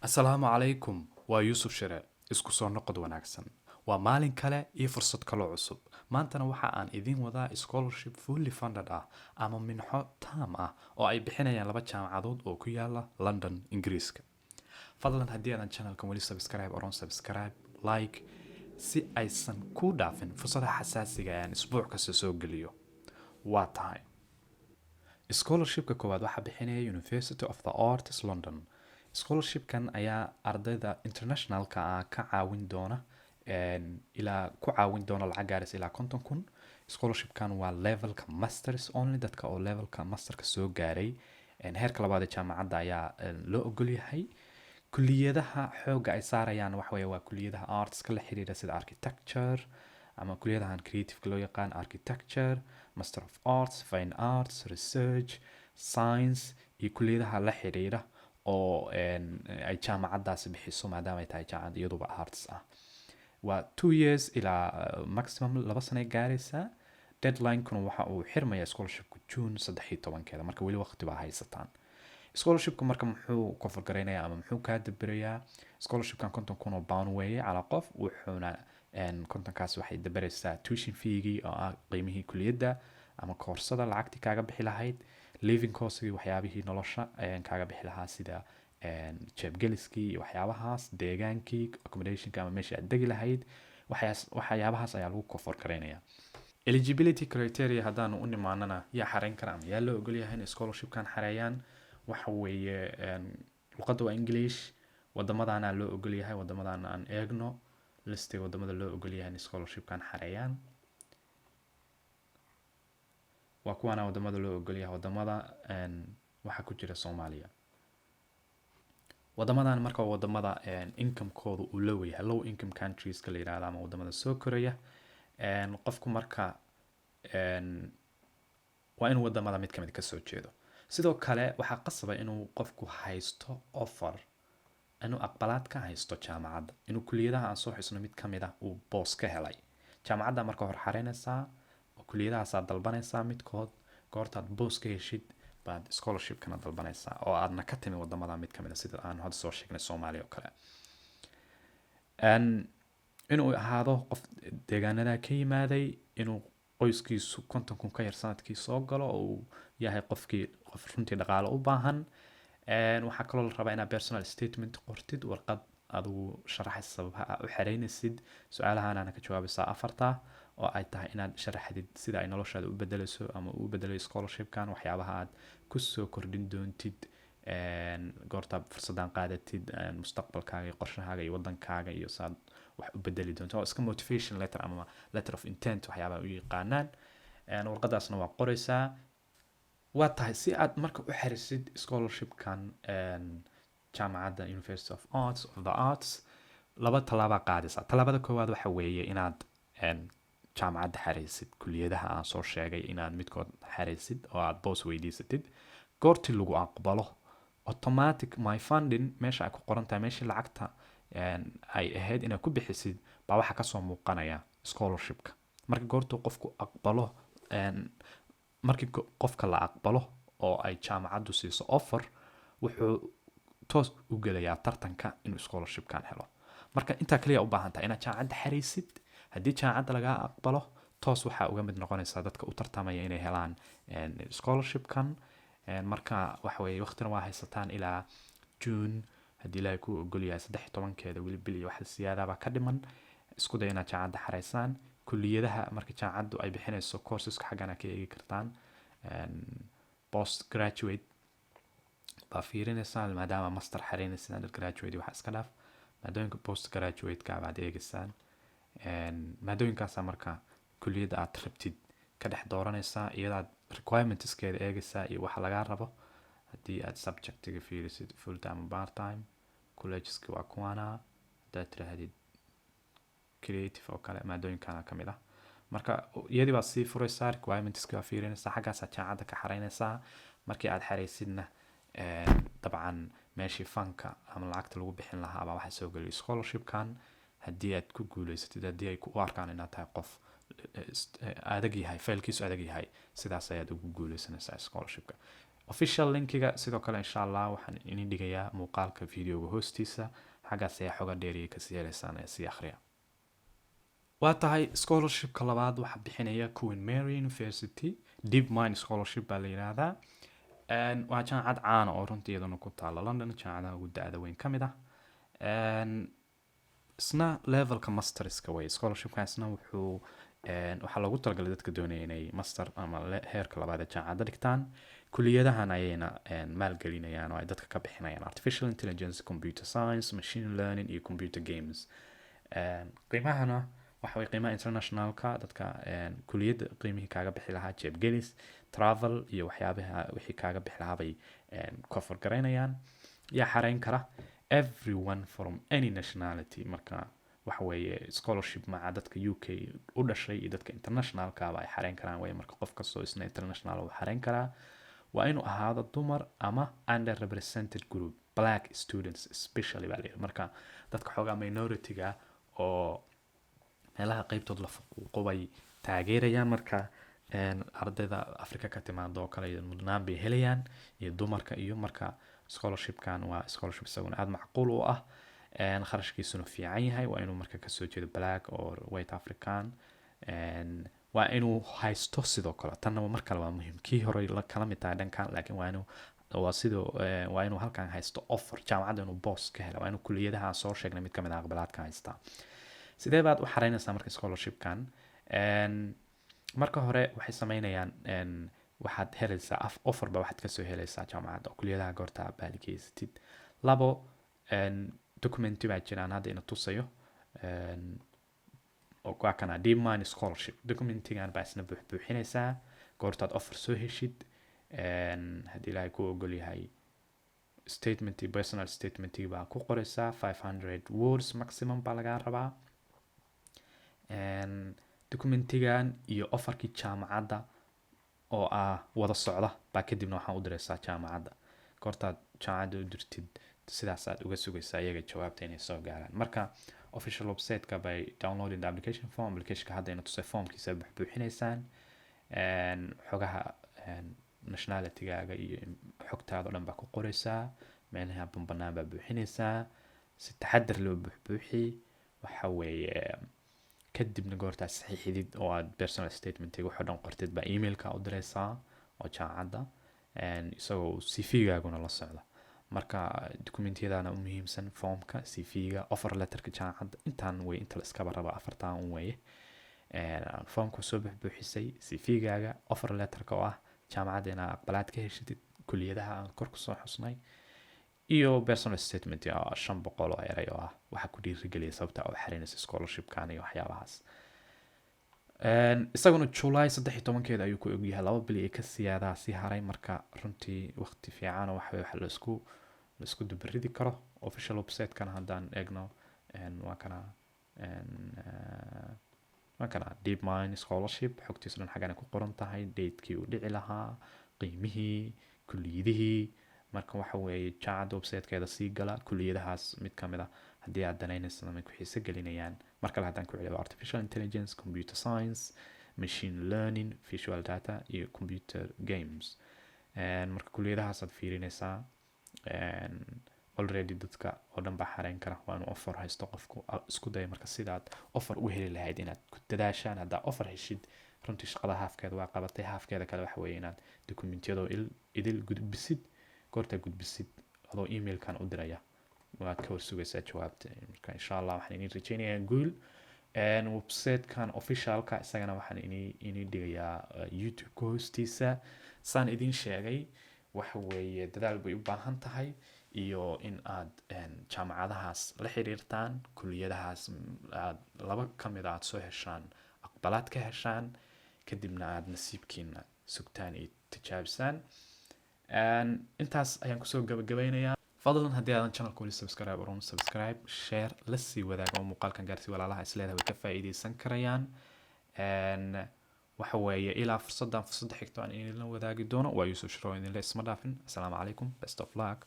asalaamu calaykum waa yuusuf shire isku soo noqod wanaagsan waa maalin kale iyo fursad kaloo cusub maantana waxa aan idiin wadaa scholarship fully funded ah ama minxo taam ah oo ay bixinayaan laba jaamacadood oo ku yaala london ingiriiska fadlan haddii aadan channelkan weli subscribe oron subscribe like si aysan ku dhaafin fursadaha xasaasiga ee aan isbuuc kasta soo geliyo waa tahay scholarshipka koowaad waxaa bixinaya University of the Arts London. Scholarshipkan ayaa ardayda internationalka ah ka caawin doona ilaa ku caawin doona lacag gaaraysa ilaa 50,000. Scholarshipkan waa levelka masters only dadka oo levelka masterka soo gaaray. Heerka labaad ee jaamacadda ayaa loo ogol yahay. Kulliyadaha xooga ay saarayaan waxa weeye waa kulliyadaha artska la xiriira sida architecture ama kulliyadahan creative loo yaqaan architecture, master of arts, fine arts, research, science iyo kulliyadaha la xiriira oo ay jaamacadaasi bixiso maadaama ay tahay jaamacad iyaduba arts ah. waa 2 years ilaa maximum 2 sano gaaraysa. Deadline-kuna waxa uu xirmaya scholarshipku June 13 marka weli waqti baa haysataan. Scholarshipku marka muxuu ka falgareynayaa ama muxuu ka dabirayaa? Scholarshipkan 50,000 oo pound weeye cala qof wuxuuna kontonkaas waxay dabaraysaa tuition fee-gii oo ah qiimihii kulliyadda ama koorsada lacagtii kaaga bixi lahayd, living cost-gii waxyaabihii nolosha kaaga bixi lahaa sida jeebgeliskii iyo waxyaabahaas, deegaankii, accommodationka ama meeshii aad degi lahayd, waxyaabahaas ayaa lagu koforgareynayaa. Eligibility criteria haddaanu u nimaanana yaa xareyn kara ama yaa loo ogol yahay in scholarshipkan xareeyaan waxa weeye luqadda waa English, wadamadaana loo ogol yahay, wadamadaana aan eegno listiga wadamada loo ogol yahay in scholarshipkan xareeyaan waa kuwaana wadamada loo ogol yahay wadamada waxa ku jira Soomaaliya. Wadamadan marka wadamada income-koodu uu low yahay, low income countries ka la yiraahdo ama wadamada soo koraya qofku marka waa inuu wadamada mid kamid ka soo jeedo. Sidoo kale waxaa qasaba inuu qofku haysto offer inuu aqbalaad ka haysto jaamacadda inuu kulliyadaha aan soo xisno mid kamid ah uu boos ka helay. Jaamacadda marka hor xareynaysaa oo kulliyadahaas aad dalbanaysaa midkood goortaad boos ka heshid baad scholarshipkana dalbanaysaa oo aadna ka timi wadamada mid kamid ah sida aan hadda soo sheegnay Soomaaliya oo kale. Inuu ahaado qof deegaanada ka yimaaday, inuu qoyskiisu 50,000 ka yar sanadkii soo galo oo uu yahay qof runtii dhaqaale u baahan. waxaa kaloo la rabaa inaad personal statement qortid, warqad adigu sharaxaysa sababaha aad u xareynaysid. Su'aalahaana ka jawaabaysaa afarta oo ay tahay inaad sharaxdid sida ay noloshaada u bedelayso ama u bedelayo scholarshipkan, waxyaabaha aad ku soo kordhin doontid goorta fursadan qaadatid, mustaqbalkaaga iyo qorshahaaga iyo wadankaaga iyo saad wax u bedeli doonto. oo iska motivation letter ama letter of intent waxyaabaha u yaqaanaan. warqadaasna waa qoraysaa. waa tahay si aad marka u xirisid scholarshipkan jaamacadda University of Arts of the Arts laba talaabo qaadaysa. Talaabada koowaad waxa weeye inaad jaamacadda xareysid kulliyadaha aan soo sheegay inaad midkood xareysid oo aad boos weydiisatid. goortii lagu aqbalo automatic my funding meesha ay ku qoran tahay meeshii lacagta ay ahayd inaad ku bixisid baa waxa ka soo muuqanaya scholarshipka. marka goortuu qofku aqbalo markii qofka la aqbalo oo ay jaamacaddu siiso offer wuxuu toos u gelayaa tartanka inuu scholarshipkan helo. marka intaa kaliya u baahan tahay inaad jaamacadda xareysid. haddii jaamacadda laga aqbalo toos waxaa uga mid noqonaysaa dadka u tartamaya inay helaan scholarshipkan. marka waxa weeye waqtina waa haysataan ilaa June haddii ilaahay ku ogol yahay 13 weli bil iyo wax siyaadaba ka dhiman. isku day inaad jaamacadda xareysaan. kulliyadaha marka jaamacaddu ay bixinayso courseska xaggana ka eegi kartaan. post graduate baa fiirinaysaa maadaama master xareynaysa undergraduate waxa iska dhaaf maadooyinka post graduate ka baad eegaysaan. maadooyinkaas marka kulliyada aad rabtid ka dhex dooranaysaa iyada requirements-keeda eegaysaa iyo waxa laga rabo. haddii aad subject-ga fiirisid full time part time colleges-ka waa kuwana hadaad tirahdid creative oo kale maadooyinkana ka mid ah. marka iyadii baad sii furaysaa requirements-ka waa fiirinaysaa xaggaas aad jaamacadda ka xareynaysaa. markii aad xareysidna dabcan meeshii fanka ama lacagta lagu bixin lahaa baa waxa soo geliyay scholarshipkan. haddii aad ku guuleysatid haddii ay ku arkaan inaad tahay qof adag yahay faylkiisu adag yahay sidaas ayaad ugu guuleysanaysaa scholarshipka. official linkiga sidoo kale insha allah waxaan idin dhigayaa muuqaalka videoga hoostiisa, xaggaas ayaa xoga dheeriya kasii helaysaan ee sii akhriya. waa tahay scholarshipka labaad waxaa bixinaya Queen Mary University DeepMind Scholarship baa la yiraahdaa. waa jaamacad caan oo runtii iyaduna ku taala London, jaamacadaha ugu da-da weyn ka mid ah. isna levelka masterska way scholarshipkaasna waxaa loogu talagalay dadka doonaya inay master ama heerka labaad ee jaamacadda dhigtaan. kuliyadahan ayayna maalgelinayaan oo ay dadka ka bixinayaan artificial intelligence, computer science, machine learning iyo computer games. qiimahana waxa way qiimaha internationalka dadka kuliyadda qiimihii kaaga bixi lahaa jeebgelis, travel iyo waxyaabaha wixii kaaga bixi lahaa bay cover garaynayaan. yaa xareyn kara everyone from any nationality. marka waxa weeye scholarship maca dadka UK u dhashay iyo dadka internationalka ay xareyn karaan way. marka qof kastoo isna international uu xareyn karaa waa inuu ahaado dumar ama underrepresented group, black students especially baa leeyahay. marka dadka xoogaa minority-ga oo meelaha qaybtood la faquuqo bay taageerayaan. marka ardayda Afrika ka timaado oo kale mudnaan bay helayaan iyo dumarka iyo. marka scholarshipkan waa scholarship isaguna aad macquul u ah, kharashkiisuna fiican yahay. waa inuu marka kasoo jeedo black or white African, waa inuu haysto sidoo kale tanna mar kale waa muhiim, kii hore la kala mid tahay dhankan, laakiin waa inuu halkan haysto offer jaamacadda, inuu boss ka helo, waa inuu kuliyadaha soo sheegnay mid kamid ah aqbalaadka haystaa. sidee baad u xareynaysaa marka scholarshipkan? marka hore waxay sameynayaan waxaad helaysaa offer ba waxaad kasoo helaysaa jaamacadda oo kuliyadaha goorta baalgeysatid. labo documenti baa jiraan hadda ina tusayo oo waa kana DeepMind Scholarship documentigan baa isna buuxinaysaa goortaad offer soo heshid. haddii ilaahay ku ogol yahay statement, personal statement baa ku qoraysaa 500 words maximum baa lagaa rabaa. documentigan iyo offerkii jaamacadda oo wada socda baa kadibna waxaan u diraysaa jaamacadda. goortaad jaamacadda u dirtid sidaas aad uga sugaysaa iyaga jawaabta inay soo gaaraan. marka official website-ka by downloading the application form. application-ka hadda ina tusay formkiisa buuxinaysaan, xogaha nationality-gaaga iyo xogtaada oo dhan baa ku qoraysaa, meelaha banbanaan baa buuxinaysaa, si taxadar loo buuxi. waxa weeye kadibna goortaad saxiixidid oo aad personal statement-iga waxoo dhan qortid baa emailka u diraysaa oo jaamacadda, isagoo CV-gaaguna la socda. marka dokumentiyadana u muhiimsan formka, CV-ga, offer letterka jaamacadda, intaan way inta la iskaba raba afartan un weeye. formka soo buuxisay, CV-gaaga, offer letterka oo ah jaamacadda inaad aqbalaad ka heshid kuliyadaha aan kor kusoo xusnay, iyo personal statement 500 oo eray oo ah waxa ku dhiirigeliya sababta oo xareynaysa scholarshipkan iyo waxyaabahaas. isaguna July 13 ayuu ku ogyahay 2 bil ee ka siyaada si haray. marka runtii waqti fiican oo wax la isku dubridi karo. official website-kan haddaan eegno waa kana DeepMind Scholarship xogtiisa dhan xagana ku qoran tahay, date-kii uu dhici lahaa, qiimihii, kuliyadihii. marka waxa weeye jaamacadda website-keeda sii gala kuliyadahaas mid kamid ah haddii aad danaynayso ama ku xiiso gelinayaan. marka haddaan ku celiyo artificial intelligence, computer science, machine learning, visual data iyo computer games. marka kuliyadahaas aad fiirinaysaa. already dadka oo dhan baa xareyn kara. waa inuu offer haysto qofku. isku day marka sidaad offer u heli lahayd inaad ku dadaashaan. haddaa offer heshid runtii shaqada haafkeeda waa qabatay, haafkeeda kale waxa weeye inaad dokumentiyadoo idil gudbisid. goorta gudbisid adoo emailkan u diraya waad ka warsugaysaa jawaabta. marka insha Allah waxaan idin rajaynayaa guul. website-kan officialka isagana waxaan idin dhigayaa YouTube hoostiisa. saan idin sheegay waxa weeye dadaal bay u baahan tahay iyo in aad jaamacadahaas la xiriirtaan, kuliyadahaas aad laba kamid aad soo heshaan, aqbalaad ka heshaan, kadibna aad nasiibkiina sugtaan iyo tijaabisaan. intaas ayaan kusoo gabagabeynayaa. fadlan haddii aadan channelka weli subscribe, share, la sii wadaaga oo muuqaalkan gaarsii walaalaha isleedahay way ka faa'iideysan karayaan. waxa weeye ilaa fursad xigto aan idinla wadaagi doono waa Yuusuf Shiro idinle isma dhaafin. Assalaamu calaykum, best of luck.